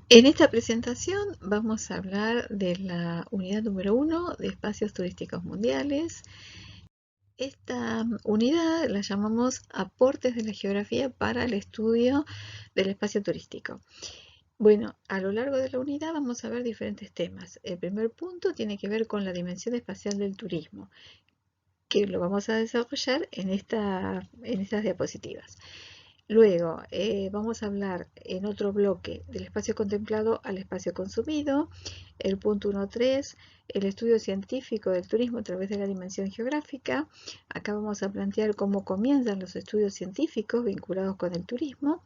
En esta presentación vamos a hablar de la unidad número 1 de espacios turísticos mundiales. Esta unidad la llamamos Aportes de la Geografía para el estudio del espacio turístico. Bueno, a lo largo de la unidad vamos a ver diferentes temas. El primer punto tiene que ver con la dimensión espacial del turismo, que lo vamos a desarrollar en estas diapositivas. Luego vamos a hablar en otro bloque del espacio contemplado al espacio consumido, el punto 1.3, el estudio científico del turismo a través de la dimensión geográfica. Acá vamos a plantear cómo comienzan los estudios científicos vinculados con el turismo.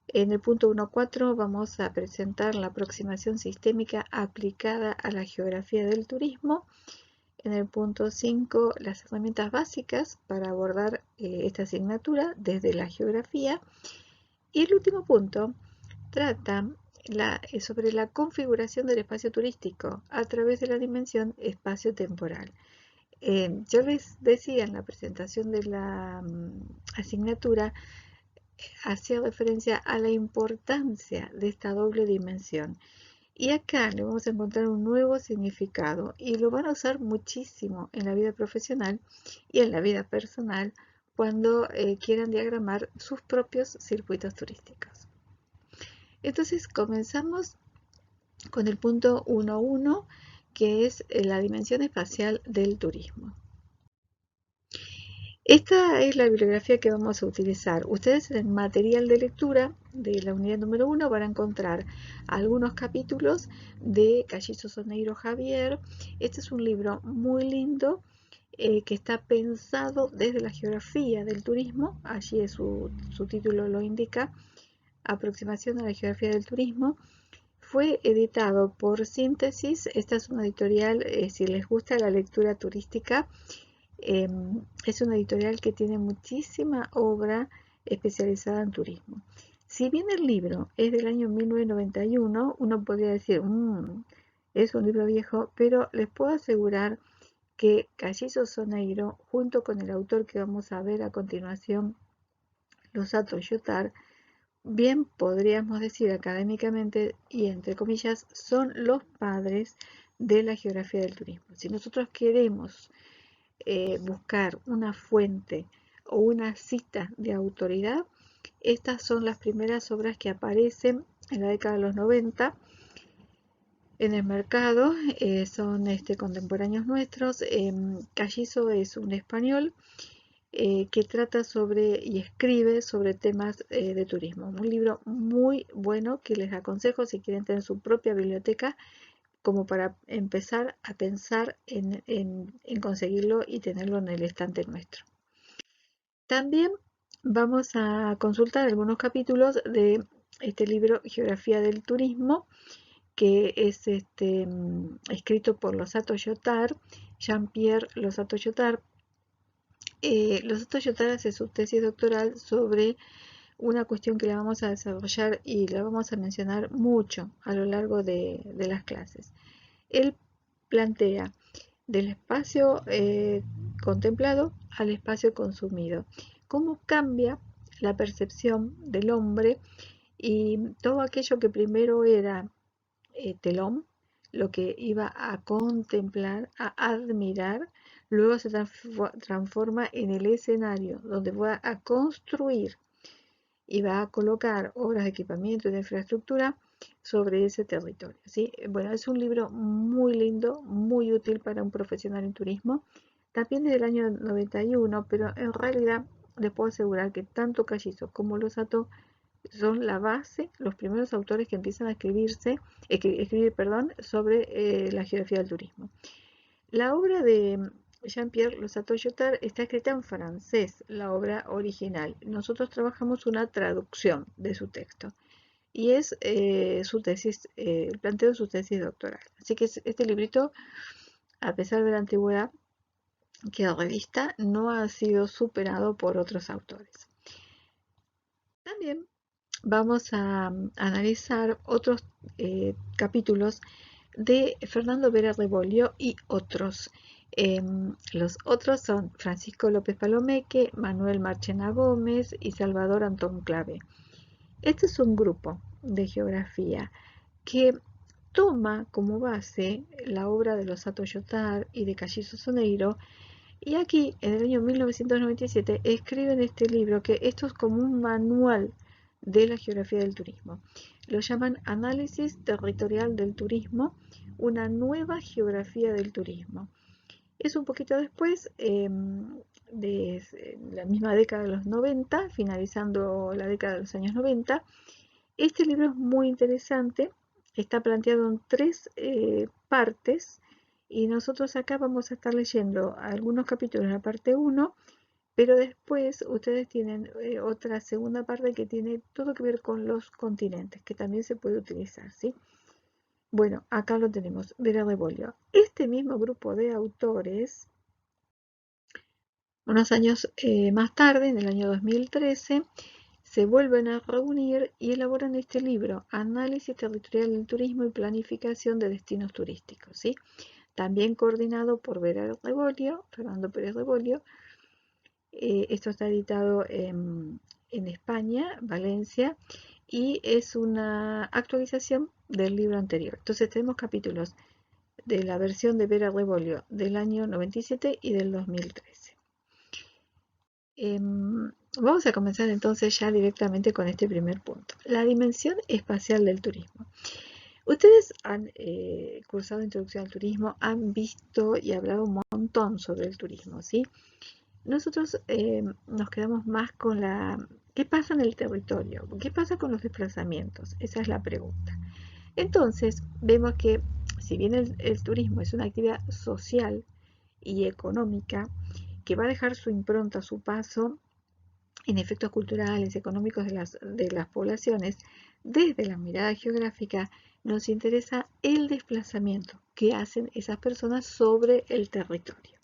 En el punto 1.4 vamos a presentar la aproximación sistémica aplicada a la geografía del turismo. En el punto 5, las herramientas básicas para abordar esta asignatura desde la geografía. Y el último punto trata sobre la configuración del espacio turístico a través de la dimensión espacio-temporal. Yo les decía en la presentación de la asignatura, hacía referencia a la importancia de esta doble dimensión. Y acá le vamos a encontrar un nuevo significado y lo van a usar muchísimo en la vida profesional y en la vida personal cuando quieran diagramar sus propios circuitos turísticos. Entonces comenzamos con el punto 1.1, que es la dimensión espacial del turismo. Esta es la bibliografía que vamos a utilizar. Ustedes en el material de lectura de la unidad número 1 van a encontrar algunos capítulos de Callizo Soneiro Javier. Este es un libro muy lindo que está pensado desde la geografía del turismo. Allí su título lo indica, Aproximación a la geografía del turismo. Fue editado por Síntesis. Esta es una editorial, si les gusta la lectura turística, es una editorial que tiene muchísima obra especializada en turismo. Si bien el libro es del año 1991, uno podría decir, es un libro viejo, pero les puedo asegurar que Callizo Soneiro, junto con el autor que vamos a ver a continuación, Losato Yotar, bien podríamos decir académicamente y entre comillas, son los padres de la geografía del turismo. Si nosotros queremos buscar una fuente o una cita de autoridad, estas son las primeras obras que aparecen en la década de los 90 en el mercado, son contemporáneos nuestros. Callizo es un español que trata sobre y escribe sobre temas de turismo. Un libro muy bueno que les aconsejo si quieren tener su propia biblioteca, como para empezar a pensar en conseguirlo y tenerlo en el estante nuestro. También vamos a consultar algunos capítulos de este libro Geografía del Turismo, que es escrito por Losato Yotar, Jean-Pierre Losato Yotar. Losato Yotar hace su tesis doctoral sobre una cuestión que la vamos a desarrollar y la vamos a mencionar mucho a lo largo de las clases. Él plantea del espacio contemplado al espacio consumido. Cómo cambia la percepción del hombre y todo aquello que primero era telón, lo que iba a contemplar, a admirar, luego se transforma en el escenario donde va a construir y va a colocar obras de equipamiento y de infraestructura sobre ese territorio, ¿sí? Bueno, es un libro muy lindo, muy útil para un profesional en turismo, también desde el año 91, pero en realidad les puedo asegurar que tanto Callizo como Losato son la base, los primeros autores que empiezan a escribir, perdón, sobre la geografía del turismo. La obra de Jean-Pierre Losato Yotar está escrita en francés, la obra original. Nosotros trabajamos una traducción de su texto y es su tesis, el planteo de su tesis doctoral. Así que este librito, a pesar de la antigüedad que revista, no ha sido superado por otros autores. También vamos a analizar otros capítulos de Fernando Vera Rebollo y otros. Los otros son Francisco López Palomeque, Manuel Marchena Gómez y Salvador Antón Clave. Este es un grupo de geografía que toma como base la obra de los Hato Yotar y de Kagiso Soneiro, y aquí en el año 1997 escriben este libro, que esto es como un manual de la geografía del turismo. Lo llaman Análisis Territorial del Turismo, una nueva geografía del turismo. Es un poquito después de la misma década de los 90, finalizando la década de los años 90. Este libro es muy interesante, está planteado en 3 partes, y nosotros acá vamos a estar leyendo algunos capítulos de la parte 1, pero después ustedes tienen otra segunda parte que tiene todo que ver con los continentes, que también se puede utilizar, ¿sí? Bueno, acá lo tenemos, Vera Rebollo. Este mismo grupo de autores, unos años más tarde, en el año 2013, se vuelven a reunir y elaboran este libro, Análisis Territorial del Turismo y Planificación de Destinos Turísticos, ¿sí? También coordinado por Fernando Pérez Rebollo. Esto está editado en España, Valencia, y es una actualización del libro anterior. Entonces tenemos capítulos de la versión de Vera Rebollo del año 97 y del 2013. Vamos a comenzar entonces ya directamente con este primer punto, la dimensión espacial del turismo. Ustedes han cursado Introducción al Turismo, han visto y hablado un montón sobre el turismo, ¿sí? Nosotros nos quedamos más con ¿qué pasa en el territorio? ¿Qué pasa con los desplazamientos? Esa es la pregunta. Entonces, vemos que si bien el turismo es una actividad social y económica que va a dejar su impronta, su paso en efectos culturales, económicos de las poblaciones, desde la mirada geográfica nos interesa el desplazamiento que hacen esas personas sobre el territorio.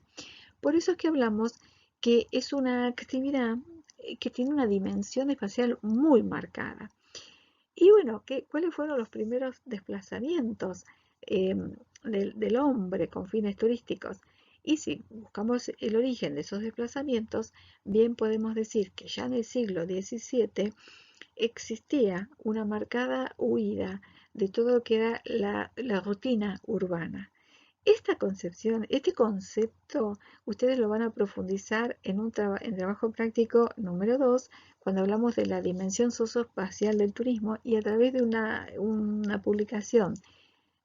Por eso es que hablamos que es una actividad que tiene una dimensión espacial muy marcada. Y bueno, ¿cuáles fueron los primeros desplazamientos del hombre con fines turísticos? Y si buscamos el origen de esos desplazamientos, bien podemos decir que ya en el siglo XVII existía una marcada huida de todo lo que era la rutina urbana. Esta concepción, este concepto, ustedes lo van a profundizar en trabajo práctico número 2, cuando hablamos de la dimensión socioespacial del turismo, y a través de una publicación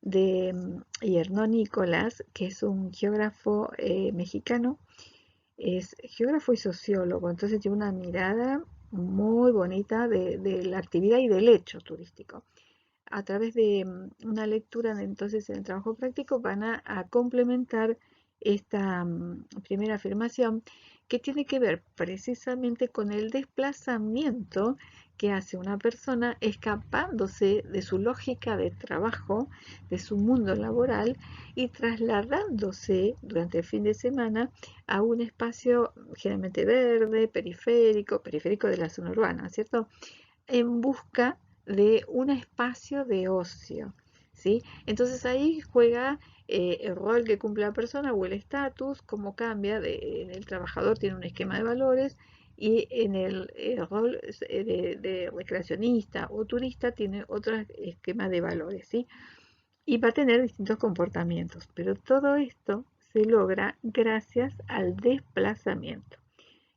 de Hernán Nicolás, que es un geógrafo mexicano, es geógrafo y sociólogo, entonces tiene una mirada muy bonita de la actividad y del hecho turístico. A través de una lectura, entonces en el trabajo práctico van a complementar esta primera afirmación, que tiene que ver precisamente con el desplazamiento que hace una persona escapándose de su lógica de trabajo, de su mundo laboral, y trasladándose durante el fin de semana a un espacio generalmente verde, periférico de la zona urbana, ¿cierto? En busca de un espacio de ocio, ¿sí? Entonces ahí juega el rol que cumple la persona o el estatus, cómo cambia. En el trabajador tiene un esquema de valores, y en el rol de recreacionista o turista tiene otro esquema de valores, ¿sí? Y va a tener distintos comportamientos, pero todo esto se logra gracias al desplazamiento,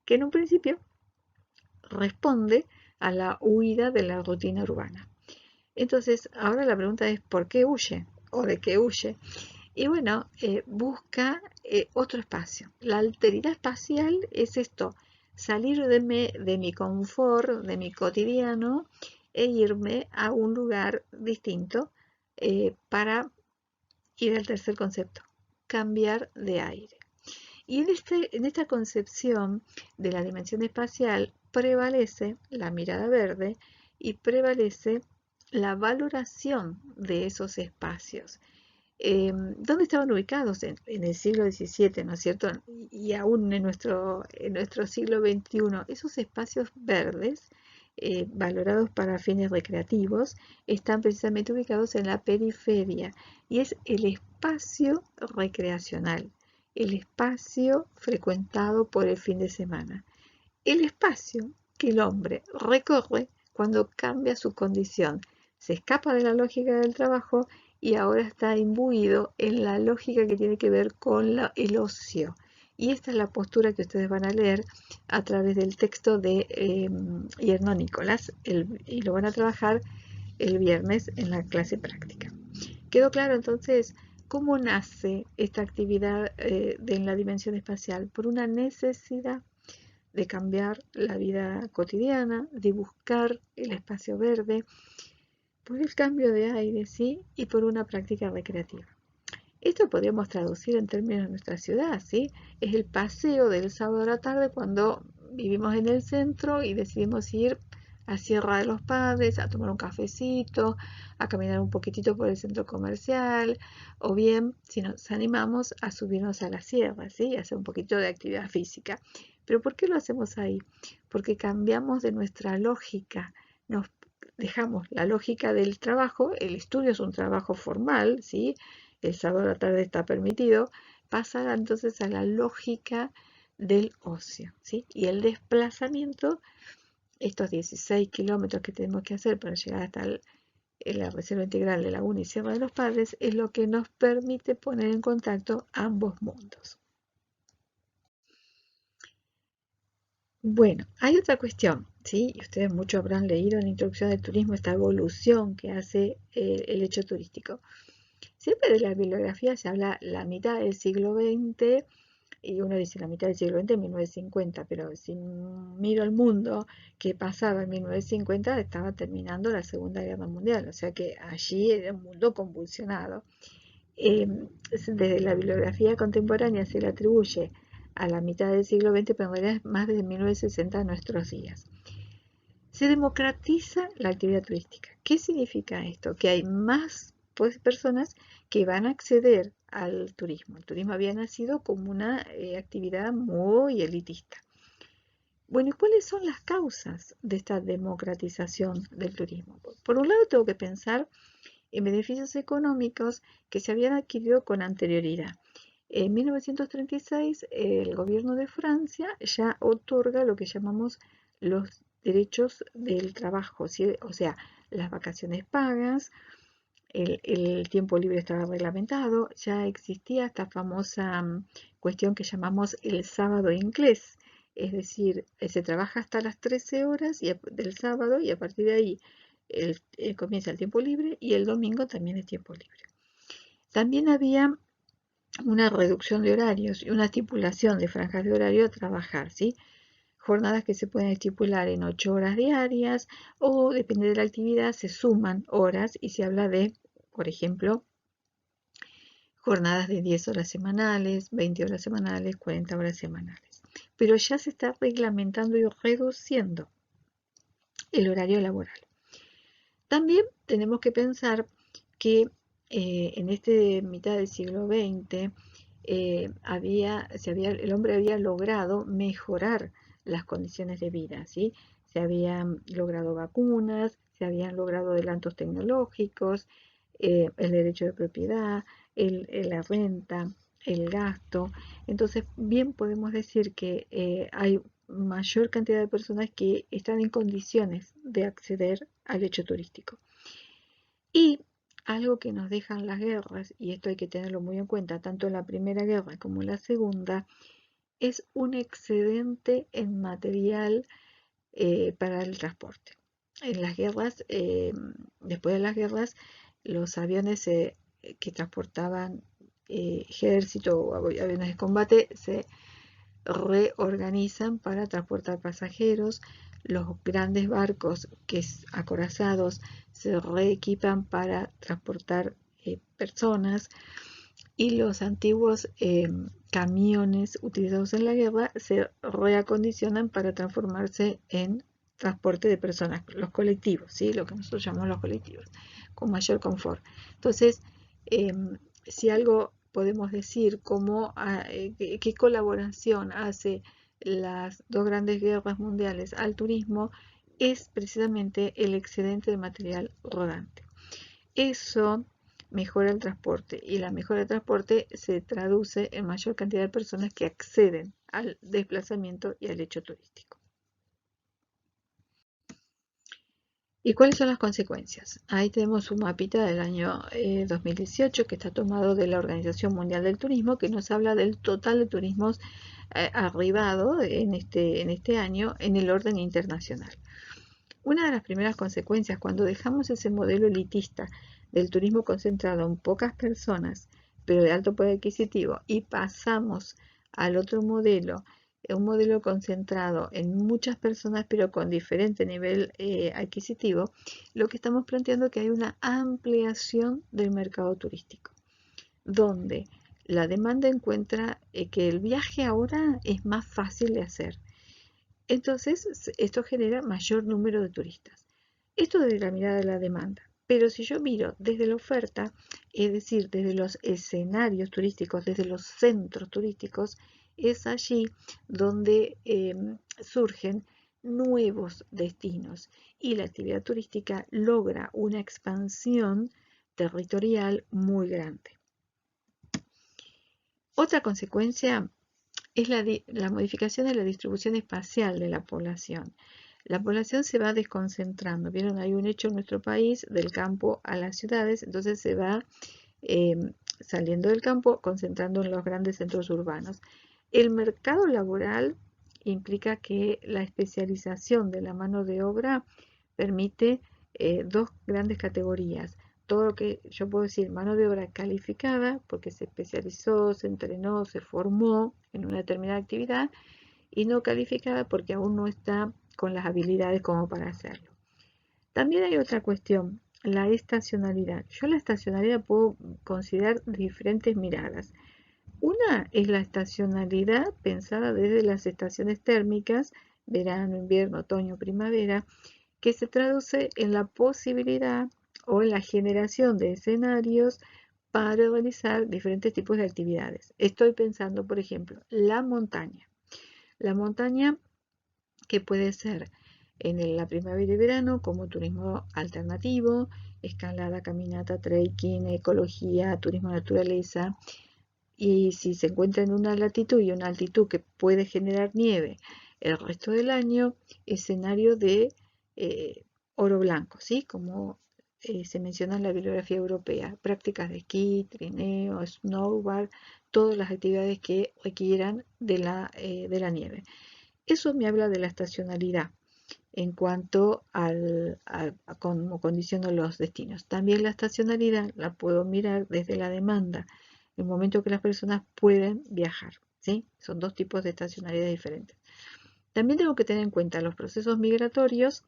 que en un principio responde a la huida de la rutina urbana. Entonces, ahora la pregunta es, ¿por qué huye? ¿O de qué huye? Y bueno, busca otro espacio. La alteridad espacial es esto, salir de mi confort, de mi cotidiano, e irme a un lugar distinto para ir al tercer concepto, cambiar de aire. Y en esta concepción de la dimensión espacial prevalece la mirada verde y prevalece la valoración de esos espacios. ¿Dónde estaban ubicados? En el siglo XVII, ¿no es cierto? Y aún en nuestro siglo XXI, esos espacios verdes, valorados para fines recreativos, están precisamente ubicados en la periferia, y es el espacio recreacional, el espacio frecuentado por el fin de semana, el espacio que el hombre recorre cuando cambia su condición se escapa de la lógica del trabajo y ahora está imbuido en la lógica que tiene que ver con el ocio. Y esta es la postura que ustedes van a leer a través del texto de Yerno Nicolás y lo van a trabajar el viernes en la clase práctica. ¿Quedó claro entonces cómo nace esta actividad en la dimensión espacial? Por una necesidad de cambiar la vida cotidiana, de buscar el espacio verde, por el cambio de aire, ¿sí? Y por una práctica recreativa. Esto podríamos traducir en términos de nuestra ciudad, ¿sí? Es el paseo del sábado a la tarde cuando vivimos en el centro y decidimos ir a Sierra de los Padres, a tomar un cafecito, a caminar un poquitito por el centro comercial, o bien, si nos animamos, a subirnos a la sierra, ¿sí? A hacer un poquito de actividad física. ¿Pero por qué lo hacemos ahí? Porque cambiamos de nuestra lógica, nos dejamos la lógica del trabajo, el estudio es un trabajo formal, ¿sí? El sábado a la tarde está permitido, pasar entonces a la lógica del ocio, ¿sí? Y el desplazamiento, estos 16 kilómetros que tenemos que hacer para llegar hasta la Reserva Integral de Laguna y Sierra de los Padres, es lo que nos permite poner en contacto ambos mundos. Bueno, hay otra cuestión, ¿sí? Y ustedes mucho habrán leído en la introducción del turismo esta evolución que hace el hecho turístico. Siempre de la bibliografía se habla la mitad del siglo XX y uno dice la mitad del siglo XX, 1950, pero si miro el mundo que pasaba en 1950, estaba terminando la Segunda Guerra Mundial, o sea que allí era un mundo convulsionado. Desde la bibliografía contemporánea se le atribuye a la mitad del siglo XX, pero en realidad es más desde 1960 a nuestros días. Se democratiza la actividad turística. ¿Qué significa esto? Que hay más personas que van a acceder al turismo. El turismo había nacido como una actividad muy elitista. Bueno, ¿y cuáles son las causas de esta democratización del turismo? Por un lado, tengo que pensar en beneficios económicos que se habían adquirido con anterioridad. En 1936, el gobierno de Francia ya otorga lo que llamamos los derechos del trabajo, ¿sí? O sea, las vacaciones pagas, el tiempo libre estaba reglamentado, ya existía esta famosa cuestión que llamamos el sábado inglés, es decir, se trabaja hasta las 13 horas del sábado y a partir de ahí comienza el tiempo libre y el domingo también es tiempo libre. También había una reducción de horarios y una estipulación de franjas de horario a trabajar, ¿sí? Jornadas que se pueden estipular en 8 horas diarias o, depende de la actividad, se suman horas y se habla de, por ejemplo, jornadas de 10 horas semanales, 20 horas semanales, 40 horas semanales. Pero ya se está reglamentando y reduciendo el horario laboral. También tenemos que pensar que en este mitad del siglo XX el hombre había logrado mejorar las condiciones de vida, ¿sí? Se habían logrado vacunas, se habían logrado adelantos tecnológicos, el derecho de propiedad, la renta, el gasto. Entonces, bien podemos decir que hay mayor cantidad de personas que están en condiciones de acceder al hecho turístico. Y algo que nos dejan las guerras, y esto hay que tenerlo muy en cuenta, tanto en la Primera Guerra como en la Segunda, es un excedente en material para el transporte. En las guerras, después de las guerras, los aviones que transportaban ejército o aviones de combate se reorganizan para transportar pasajeros. Los grandes barcos acorazados se reequipan para transportar personas y los antiguos camiones utilizados en la guerra se reacondicionan para transformarse en transporte de personas, los colectivos, ¿sí? Lo que nosotros llamamos los colectivos, con mayor confort. Entonces, si algo podemos decir qué colaboración hace las dos grandes guerras mundiales al turismo, es precisamente el excedente de material rodante. Eso mejora el transporte y la mejora del transporte se traduce en mayor cantidad de personas que acceden al desplazamiento y al hecho turístico. ¿Y cuáles son las consecuencias? Ahí tenemos un mapita del año 2018 que está tomado de la Organización Mundial del Turismo, que nos habla del total de turismos arribado en este año en el orden internacional. Una de las primeras consecuencias cuando dejamos ese modelo elitista del turismo concentrado en pocas personas, pero de alto poder adquisitivo, y pasamos al otro modelo, un modelo concentrado en muchas personas, pero con diferente nivel adquisitivo, lo que estamos planteando es que hay una ampliación del mercado turístico, donde la demanda encuentra que el viaje ahora es más fácil de hacer. Entonces, esto genera mayor número de turistas. Esto desde la mirada de la demanda. Pero si yo miro desde la oferta, es decir, desde los escenarios turísticos, desde los centros turísticos, es allí donde surgen nuevos destinos y la actividad turística logra una expansión territorial muy grande. Otra consecuencia es la modificación de la distribución espacial de la población. La población se va desconcentrando. Vieron, hay un hecho en nuestro país del campo a las ciudades, entonces se va eh, saliendo del campo, concentrando en los grandes centros urbanos. El mercado laboral implica que la especialización de la mano de obra permite dos grandes categorías. Todo lo que yo puedo decir, mano de obra calificada, porque se especializó, se entrenó, se formó en una determinada actividad, y no calificada porque aún no está con las habilidades como para hacerlo. También hay otra cuestión, la estacionalidad. Yo la estacionalidad puedo considerar diferentes miradas. Una es la estacionalidad pensada desde las estaciones térmicas, verano, invierno, otoño, primavera, que se traduce en la posibilidad o en la generación de escenarios para realizar diferentes tipos de actividades. Estoy pensando, por ejemplo, la montaña. La montaña que puede ser en la primavera y verano como turismo alternativo, escalada, caminata, trekking, ecología, turismo naturaleza. Y si se encuentra en una latitud y una altitud que puede generar nieve el resto del año, escenario de oro blanco, ¿sí? Como se menciona en la bibliografía europea, prácticas de esquí, trineo, snowboard, todas las actividades que requieran de la nieve. Eso me habla de la estacionalidad en cuanto a cómo condiciono los destinos. También la estacionalidad la puedo mirar desde la demanda, el momento que las personas pueden viajar, ¿sí? Son dos tipos de estacionalidad diferentes. También tengo que tener en cuenta los procesos migratorios,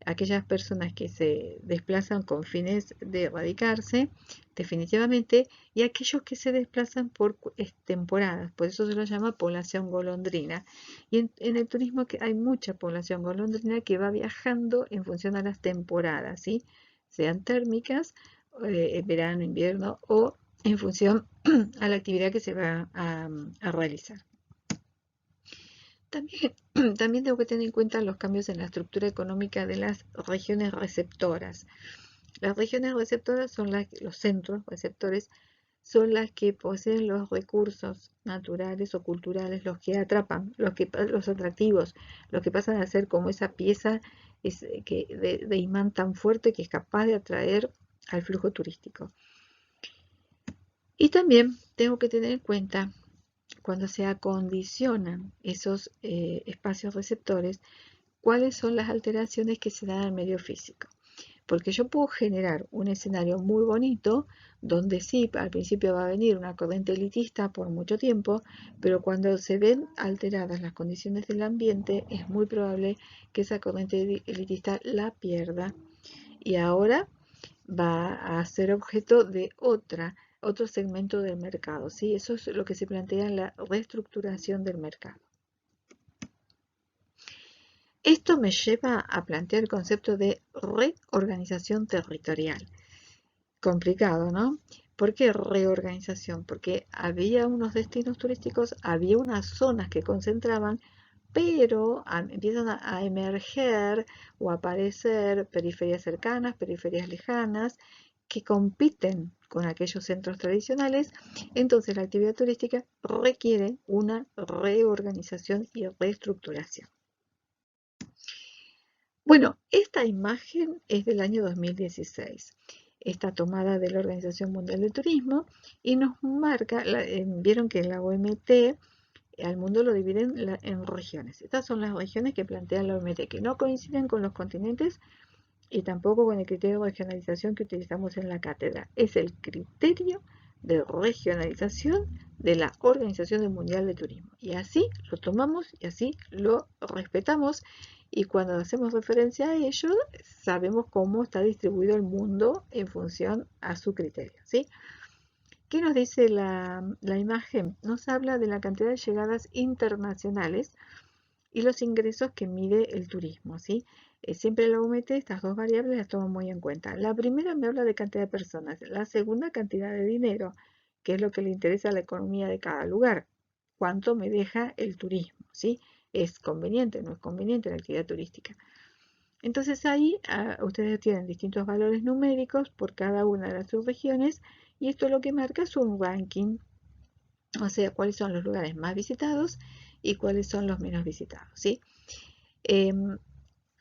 aquellas personas que se desplazan con fines de radicarse definitivamente, y aquellos que se desplazan por temporadas, por eso se lo llama población golondrina. Y en el turismo que hay mucha población golondrina que va viajando en función a las temporadas, ¿sí? Sean térmicas, verano, invierno, o en función a la actividad que se va a realizar. También, también tengo que tener en cuenta los cambios en la estructura económica de las regiones receptoras. Las regiones receptoras son los centros receptores, son las que poseen los recursos naturales o culturales, los que atrapan, los atractivos, los que pasan a ser como esa pieza de imán tan fuerte que es capaz de atraer al flujo turístico. Y también tengo que tener en cuenta cuando se acondicionan esos espacios receptores, cuáles son las alteraciones que se dan al medio físico. Porque yo puedo generar un escenario muy bonito, donde sí, al principio va a venir una corriente elitista por mucho tiempo, pero cuando se ven alteradas las condiciones del ambiente, es muy probable que esa corriente elitista la pierda y ahora va a ser objeto de otro segmento del mercado, ¿sí? Eso es lo que se plantea en la reestructuración del mercado. Esto me lleva a plantear el concepto de reorganización territorial. Complicado, ¿no? ¿Por qué reorganización? Porque había unos destinos turísticos, había unas zonas que concentraban, pero empiezan a emerger o a aparecer periferias cercanas, periferias lejanas, que compiten con aquellos centros tradicionales. Entonces la actividad turística requiere una reorganización y reestructuración. Bueno, esta imagen es del año 2016. Está tomada de la Organización Mundial del Turismo y nos marca, vieron que la OMT al mundo lo dividen en regiones. Estas son las regiones que plantea la OMT, que no coinciden con los continentes y tampoco con el criterio de regionalización que utilizamos en la cátedra. Es el criterio de regionalización de la Organización Mundial de Turismo. Y así lo tomamos y así lo respetamos. Y cuando hacemos referencia a ello, sabemos cómo está distribuido el mundo en función a su criterio, ¿sí? ¿Qué nos dice la imagen? Nos habla de la cantidad de llegadas internacionales y los ingresos que mide el turismo, ¿sí? Siempre la UMT, estas dos variables las toma muy en cuenta. La primera me habla de cantidad de personas, la segunda cantidad de dinero, que es lo que le interesa a la economía de cada lugar. ¿Cuánto me deja el turismo? ¿Sí? ¿Es conveniente? ¿No es conveniente la actividad turística? Entonces ahí ustedes tienen distintos valores numéricos por cada una de las subregiones y esto lo que marca es un ranking, o sea, cuáles son los lugares más visitados y cuáles son los menos visitados, ¿sí? Em,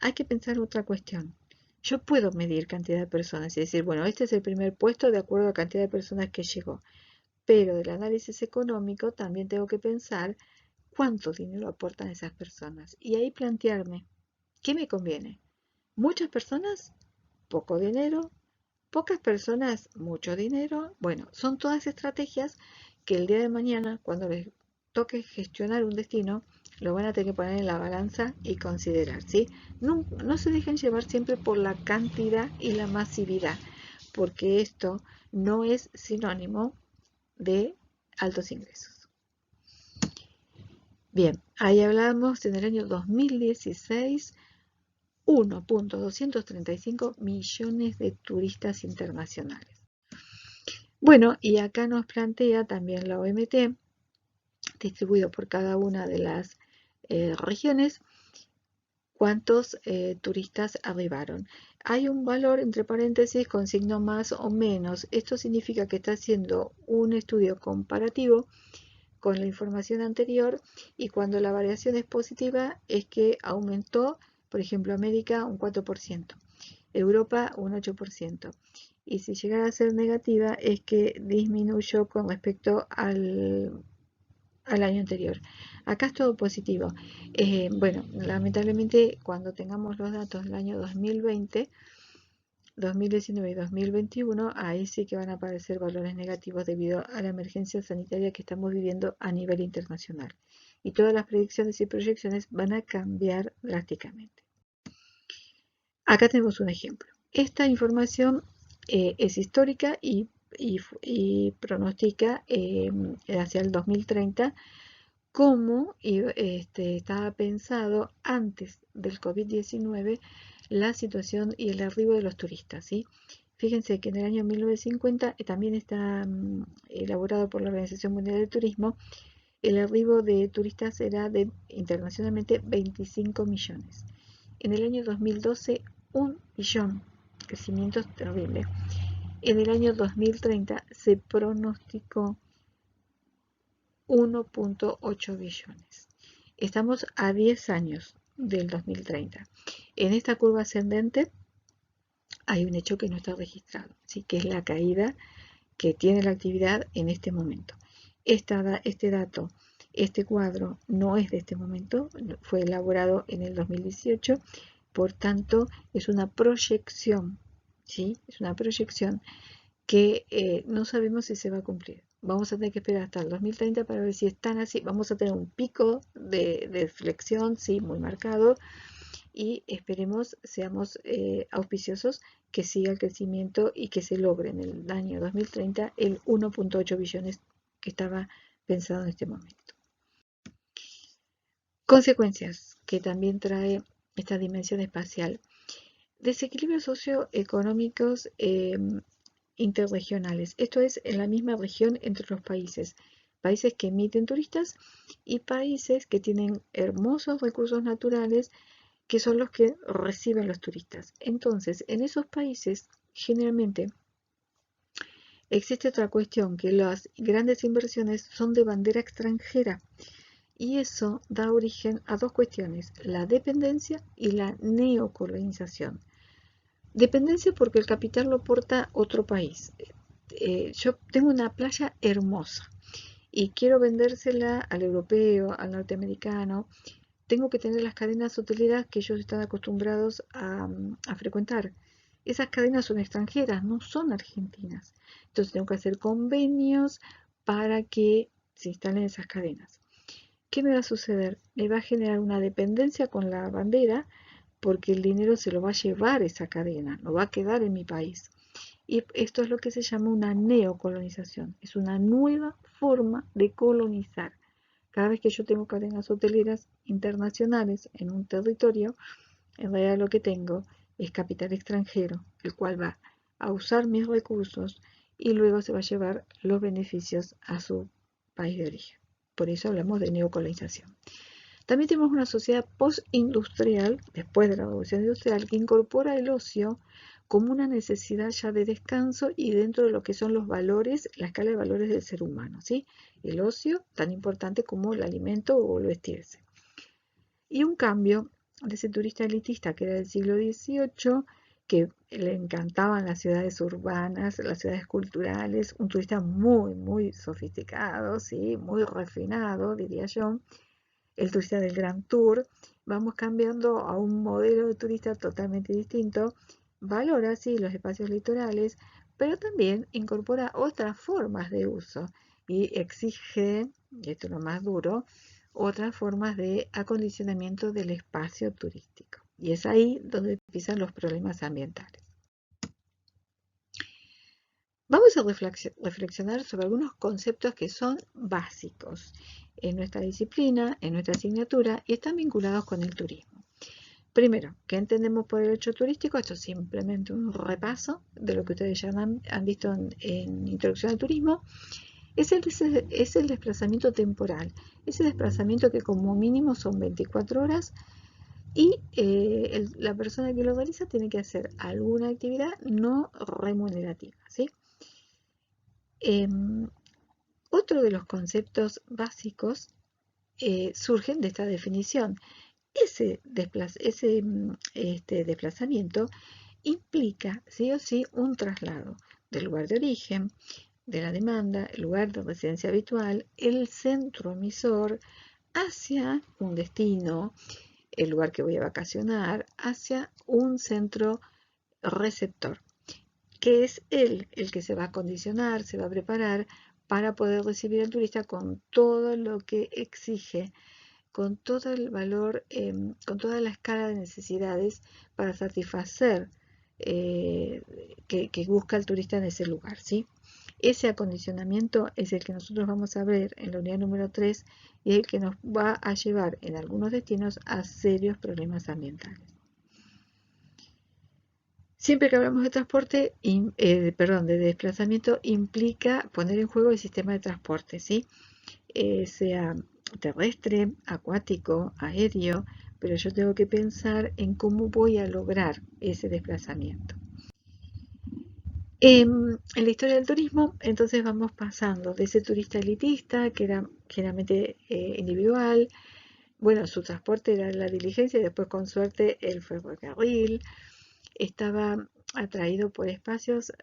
Hay que pensar otra cuestión. Yo puedo medir cantidad de personas y decir, bueno, este es el primer puesto de acuerdo a la cantidad de personas que llegó. Pero del análisis económico también tengo que pensar cuánto dinero aportan esas personas. Y ahí plantearme, ¿qué me conviene? ¿Muchas personas? Poco dinero. ¿Pocas personas? Mucho dinero. Bueno, son todas estrategias que el día de mañana, cuando les toque gestionar un destino, lo van a tener que poner en la balanza y considerar, ¿sí? No se dejen llevar siempre por la cantidad y la masividad, porque esto no es sinónimo de altos ingresos. Bien, ahí hablamos en el año 2016, 1.235 millones de turistas internacionales. Bueno, y acá nos plantea también la OMT, distribuido por cada una de las regiones, cuántos turistas arribaron. Hay un valor entre paréntesis con signo más o menos. Esto significa que está haciendo un estudio comparativo con la información anterior y cuando la variación es positiva es que aumentó, por ejemplo, América un 4%, Europa un 8%. Y si llegara a ser negativa es que disminuyó con respecto al año anterior. Acá es todo positivo. Bueno, lamentablemente cuando tengamos los datos del año 2020, 2019 y 2021, ahí sí que van a aparecer valores negativos debido a la emergencia sanitaria que estamos viviendo a nivel internacional. Y todas las predicciones y proyecciones van a cambiar drásticamente. Acá tenemos un ejemplo. Esta información es histórica y pronostica hacia el 2030 cómo estaba pensado antes del COVID-19 la situación y el arribo de los turistas, ¿sí? Fíjense que en el año 1950 también está elaborado por la Organización Mundial del Turismo, el arribo de turistas era de internacionalmente 25 millones. En el año 2012, 1 billón, crecimiento terrible. En el año 2030 se pronosticó 1.8 billones. Estamos a 10 años del 2030. En esta curva ascendente hay un hecho que no está registrado, ¿sí? Que es la caída que tiene la actividad en este momento. Este dato, este cuadro no es de este momento, fue elaborado en el 2018, por tanto es una proyección, ¿sí? Es una proyección que no sabemos si se va a cumplir. Vamos a tener que esperar hasta el 2030 para ver si están así. Vamos a tener un pico de flexión, sí, muy marcado, y esperemos, seamos auspiciosos, que siga el crecimiento y que se logre en el año 2030 el 1.8 billones que estaba pensado en este momento. Consecuencias que también trae esta dimensión espacial. Desequilibrios socioeconómicos interregionales. Esto es en la misma región entre los países. Países que emiten turistas y países que tienen hermosos recursos naturales que son los que reciben los turistas. Entonces, en esos países, generalmente, existe otra cuestión, que las grandes inversiones son de bandera extranjera Y eso da origen a dos cuestiones, la dependencia y la neocolonización. Dependencia porque el capital lo aporta otro país. Yo tengo una playa hermosa y quiero vendérsela al europeo, al norteamericano. Tengo que tener las cadenas hoteleras que ellos están acostumbrados a frecuentar. Esas cadenas son extranjeras, no son argentinas. Entonces tengo que hacer convenios para que se instalen esas cadenas. ¿Qué me va a suceder? Me va a generar una dependencia con la bandera porque el dinero se lo va a llevar esa cadena, no va a quedar en mi país. Y esto es lo que se llama una neocolonización. Es una nueva forma de colonizar. Cada vez que yo tengo cadenas hoteleras internacionales en un territorio, en realidad lo que tengo es capital extranjero, el cual va a usar mis recursos y luego se va a llevar los beneficios a su país de origen. Por eso hablamos de neocolonización. También tenemos una sociedad postindustrial, después de la revolución industrial, que incorpora el ocio como una necesidad ya de descanso y dentro de lo que son los valores, la escala de valores del ser humano, ¿sí? El ocio, tan importante como el alimento o el vestirse. Y un cambio de ese turista elitista que era del siglo XVIII, que le encantaban las ciudades urbanas, las ciudades culturales, un turista muy, muy sofisticado, ¿sí? Muy refinado, diría yo, el turista del Grand Tour. Vamos cambiando a un modelo de turista totalmente distinto. Valora, sí, los espacios litorales, pero también incorpora otras formas de uso y exige, y esto es lo más duro, otras formas de acondicionamiento del espacio turístico. Y es ahí donde empiezan los problemas ambientales. Vamos a reflexionar sobre algunos conceptos que son básicos en nuestra disciplina, en nuestra asignatura y están vinculados con el turismo. Primero, ¿qué entendemos por el hecho turístico? Esto es simplemente un repaso de lo que ustedes ya han visto en Introducción al Turismo. Es el desplazamiento temporal, ese desplazamiento que como mínimo son 24 horas y la persona que lo realiza tiene que hacer alguna actividad no remunerativa, ¿sí? Otro de los conceptos básicos surgen de esta definición. Ese desplazamiento implica sí o sí un traslado del lugar de origen, de la demanda, el lugar de residencia habitual, el centro emisor, hacia un destino, el lugar que voy a vacacionar, hacia un centro receptor, que es él el que se va a condicionar, se va a preparar para poder recibir al turista con todo lo que exige, con todo el valor, con toda la escala de necesidades para satisfacer que busca el turista en ese lugar, ¿sí? Ese acondicionamiento es el que nosotros vamos a ver en la unidad número 3 y es el que nos va a llevar en algunos destinos a serios problemas ambientales. Siempre que hablamos de transporte, de desplazamiento, implica poner en juego el sistema de transporte, ¿sí? Sea terrestre, acuático, aéreo, pero yo tengo que pensar en cómo voy a lograr ese desplazamiento. En la historia del turismo, entonces vamos pasando de ese turista elitista, que era generalmente individual, bueno, su transporte era la diligencia y después con suerte el ferrocarril, estaba atraído por espacios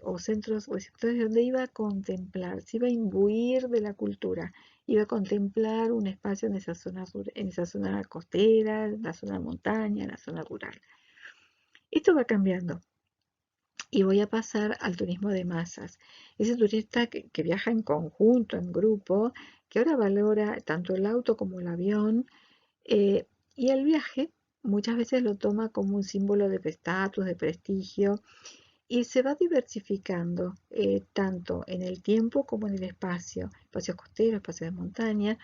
o centros receptores donde iba a contemplar, se iba a imbuir de la cultura, iba a contemplar un espacio en esa zona costera, en la zona montaña, en la zona rural. Esto va cambiando y voy a pasar al turismo de masas. Ese turista que viaja en conjunto, en grupo, que ahora valora tanto el auto como el avión, y el viaje muchas veces lo toma como un símbolo de estatus, de prestigio, y se va diversificando tanto en el tiempo como en el espacio, espacios costeros, espacios de montaña.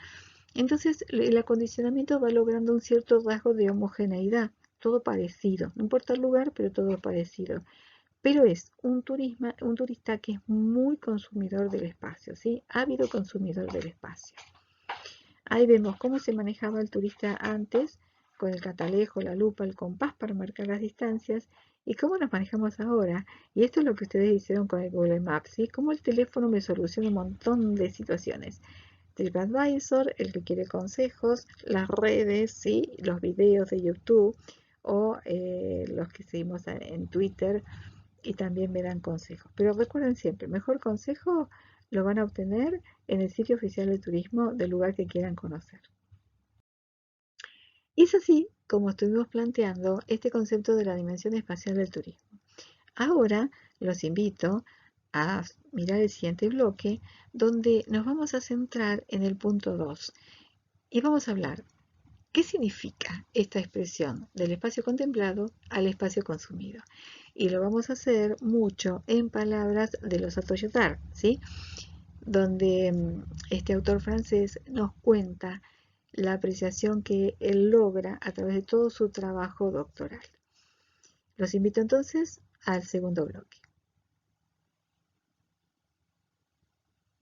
Entonces el acondicionamiento va logrando un cierto rasgo de homogeneidad, todo parecido, no importa el lugar, pero todo parecido. Pero es un turista que es muy consumidor del espacio, ¿sí? Ávido consumidor del espacio. Ahí vemos cómo se manejaba el turista antes, con el catalejo, la lupa, el compás para marcar las distancias, y cómo nos manejamos ahora. Y esto es lo que ustedes hicieron con el Google Maps, ¿sí? Cómo el teléfono me soluciona un montón de situaciones. TripAdvisor, el que quiere consejos, las redes, ¿sí? Los videos de YouTube o los que seguimos en Twitter y también me dan consejos. Pero recuerden siempre, el mejor consejo lo van a obtener en el sitio oficial de turismo del lugar que quieran conocer. Y es así como estuvimos planteando este concepto de la dimensión espacial del turismo. Ahora los invito a mirar el siguiente bloque, donde nos vamos a centrar en el punto 2 y vamos a hablar qué significa esta expresión del espacio contemplado al espacio consumido. Y lo vamos a hacer mucho en palabras de los Lyotard, ¿sí? Donde este autor francés nos cuenta la apreciación que él logra a través de todo su trabajo doctoral. Los invito entonces al segundo bloque.